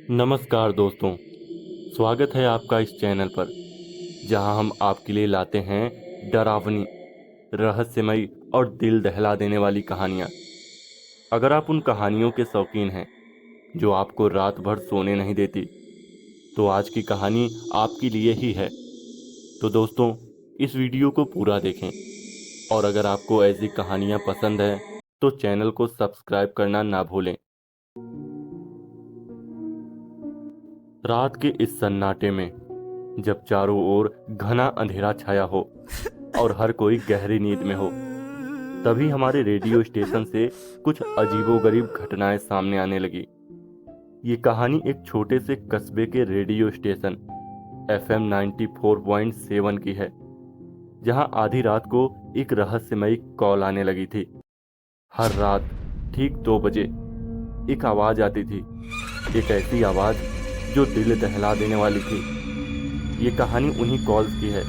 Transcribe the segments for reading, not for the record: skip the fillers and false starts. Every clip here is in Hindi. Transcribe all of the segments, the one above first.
नमस्कार दोस्तों, स्वागत है आपका इस चैनल पर जहां हम आपके लिए लाते हैं डरावनी, रहस्यमयी और दिल दहला देने वाली कहानियां। अगर आप उन कहानियों के शौकीन हैं जो आपको रात भर सोने नहीं देती, तो आज की कहानी आपके लिए ही है। तो दोस्तों, इस वीडियो को पूरा देखें और अगर आपको ऐसी कहानियां पसंद हैं तो चैनल को सब्सक्राइब करना ना भूलें। रात के इस सन्नाटे में जब चारों ओर घना अंधेरा छाया हो और हर कोई गहरी नींद में हो, तभी हमारे रेडियो स्टेशन से कुछ अजीबोगरीब घटनाएं सामने आने लगी। ये कहानी एक छोटे से कस्बे के रेडियो स्टेशन FM 94.7 की है, जहां आधी रात को एक रहस्यमयी कॉल आने लगी थी। हर रात ठीक 2 बजे एक आवाज आती थी, एक ऐसी आवाज जो दिल दहला देने वाली थी। ये कहानी उन्हीं कॉल्स की है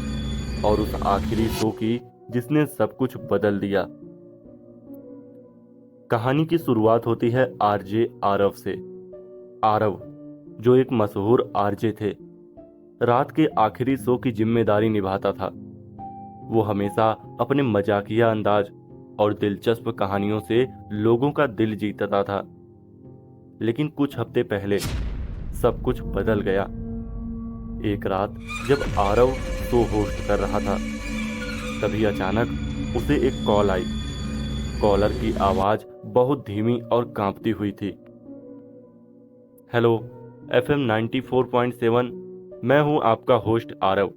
और उस आखिरी शो की जिसने सब कुछ बदल दिया। कहानी की शुरुआत होती है आरजे आरव से। आरव, जो एक मशहूर आरजे थे, रात के आखिरी शो की जिम्मेदारी निभाता था। वो हमेशा अपने मजाकिया अंदाज और दिलचस्प कहानियों से लोगों का दिल जीतता था। लेकिन कुछ हफ्ते पहले सब कुछ बदल गया। एक रात जब आरव शो होस्ट कर रहा था, तभी अचानक उसे एक कॉल आई। कॉलर की आवाज बहुत धीमी और कांपती हुई थी। हेलो, FM 94.7, मैं हूं आपका होस्ट आरव।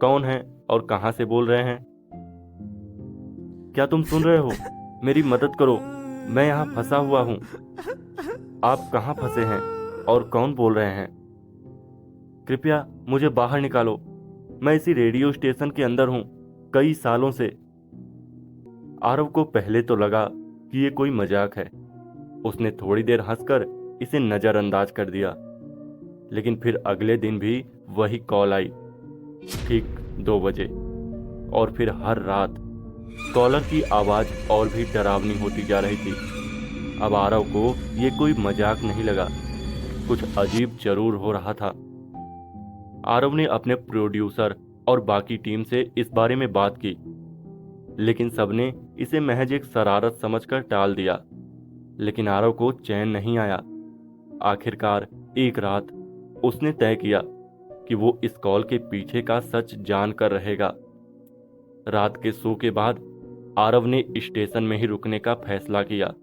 कौन है और कहां से बोल रहे हैं? क्या तुम सुन रहे हो? मेरी मदद करो, मैं यहां फंसा हुआ हूं। आप कहां फंसे हैं और कौन बोल रहे हैं? कृपया मुझे बाहर निकालो, मैं इसी रेडियो स्टेशन के अंदर हूं, कई सालों से। आरव को पहले तो लगा कि ये कोई मजाक है। उसने थोड़ी देर हंसकर इसे नजरअंदाज कर दिया। लेकिन फिर अगले दिन भी वही कॉल आई, ठीक 2 बजे। और फिर हर रात कॉलर की आवाज और भी डरावनी होती जा रही थी। अब आरव को ये कोई मजाक नहीं लगा, कुछ अजीब जरूर हो रहा था। आरव ने अपने प्रोड्यूसर और बाकी टीम से इस बारे में बात की, लेकिन सबने इसे महज एक शरारत समझकर टाल दिया। लेकिन आरव को चैन नहीं आया। आखिरकार एक रात उसने तय किया कि वो इस कॉल के पीछे का सच जान कर रहेगा। रात के शो के बाद आरव ने स्टेशन में ही रुकने का फैसला किया।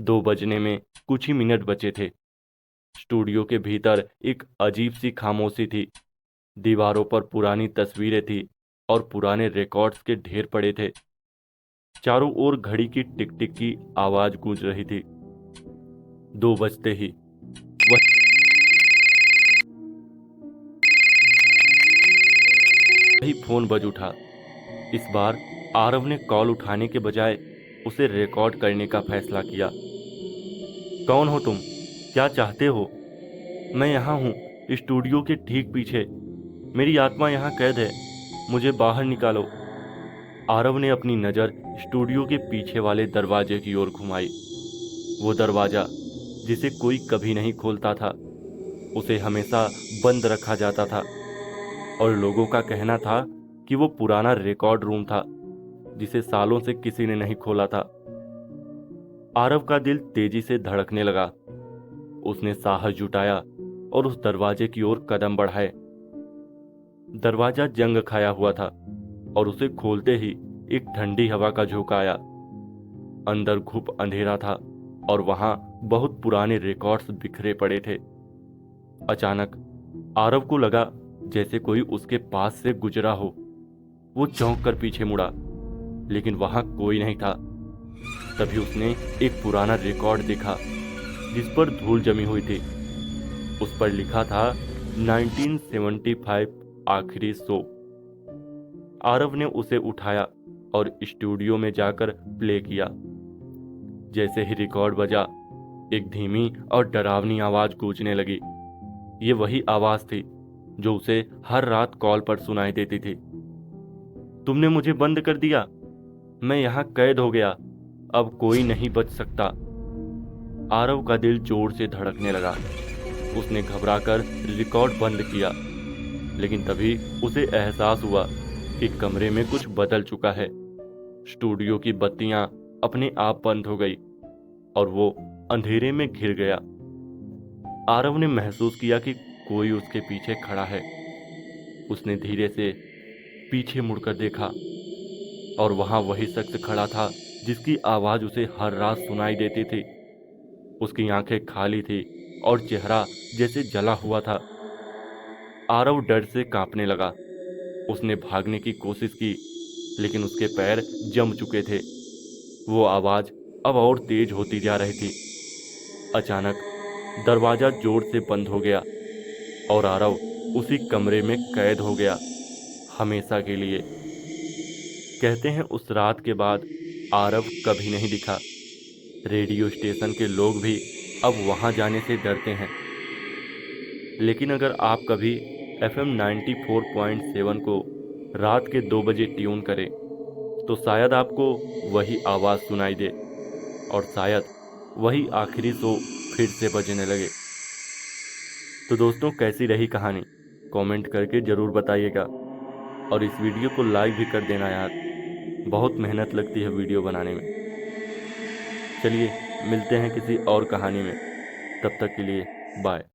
2 बजने में कुछ ही मिनट बचे थे। स्टूडियो के भीतर एक अजीब सी खामोशी थी। दीवारों पर पुरानी तस्वीरें थी और पुराने रिकॉर्ड्स के ढेर पड़े थे। चारों ओर घड़ी की टिक टिक की आवाज गूंज रही थी। 2 बजते ही वही फोन बज उठा। इस बार आरव ने कॉल उठाने के बजाय उसे रिकॉर्ड करने का फैसला किया। कौन हो तुम? क्या चाहते हो? मैं यहाँ हूँ, स्टूडियो के ठीक पीछे। मेरी आत्मा यहाँ कैद है, मुझे बाहर निकालो। आरव ने अपनी नज़र स्टूडियो के पीछे वाले दरवाजे की ओर घुमाई। वो दरवाजा जिसे कोई कभी नहीं खोलता था, उसे हमेशा बंद रखा जाता था और लोगों का कहना था कि वो पुराना रिकॉर्ड रूम था जिसे सालों से किसी ने नहीं खोला था। आरव का दिल तेजी से धड़कने लगा। उसने साहस जुटाया और उस दरवाजे की ओर कदम बढ़ाए। दरवाजा जंग खाया हुआ था और उसे खोलते ही एक ठंडी हवा का झोंका आया। अंदर घुप अंधेरा था और वहां बहुत पुराने रिकॉर्ड्स बिखरे पड़े थे। अचानक आरव को लगा जैसे कोई उसके पास से गुजरा हो। वो चौंक कर पीछे मुड़ा, लेकिन वहां कोई नहीं था। तभी उसने एक पुराना रिकॉर्ड देखा जिस पर धूल जमी हुई थी। उस पर लिखा था 1975 आखिरी शो। आरव ने उसे उठाया और स्टूडियो में जाकर प्ले किया। जैसे ही रिकॉर्ड बजा, एक धीमी और डरावनी आवाज गूंजने लगी। ये वही आवाज थी जो उसे हर रात कॉल पर सुनाई देती थी। तुमने मुझे बंद कर दिया, मैं यहां कैद हो गया, अब कोई नहीं बच सकता। आरव का दिल जोर से धड़कने लगा। उसने घबराकर रिकॉर्ड बंद किया, लेकिन तभी उसे एहसास हुआ कि कमरे में कुछ बदल चुका है। स्टूडियो की बत्तियां अपने आप बंद हो गई और वो अंधेरे में घिर गया। आरव ने महसूस किया कि कोई उसके पीछे खड़ा है। उसने धीरे से पीछे मुड़कर देखा और वहां वही शख्स खड़ा था जिसकी आवाज उसे हर रात सुनाई देती थी। उसकी आंखें खाली थी और चेहरा जैसे जला हुआ था। आरव डर से कांपने लगा। उसने भागने की कोशिश की, लेकिन उसके पैर जम चुके थे। वो आवाज अब और तेज होती जा रही थी। अचानक दरवाजा जोर से बंद हो गया और आरव उसी कमरे में कैद हो गया, हमेशा के लिए। कहते हैं उस रात के बाद आरव कभी नहीं दिखा। रेडियो स्टेशन के लोग भी अब वहां जाने से डरते हैं। लेकिन अगर आप कभी FM 94.7 को रात के 2 बजे ट्यून करें तो शायद आपको वही आवाज़ सुनाई दे और शायद वही आखिरी शो फिर से बजने लगे। तो दोस्तों, कैसी रही कहानी कमेंट करके ज़रूर बताइएगा और इस वीडियो को लाइक भी कर देना यार। बहुत मेहनत लगती है वीडियो बनाने में। चलिए मिलते हैं किसी और कहानी में। तब तक के लिए बाय।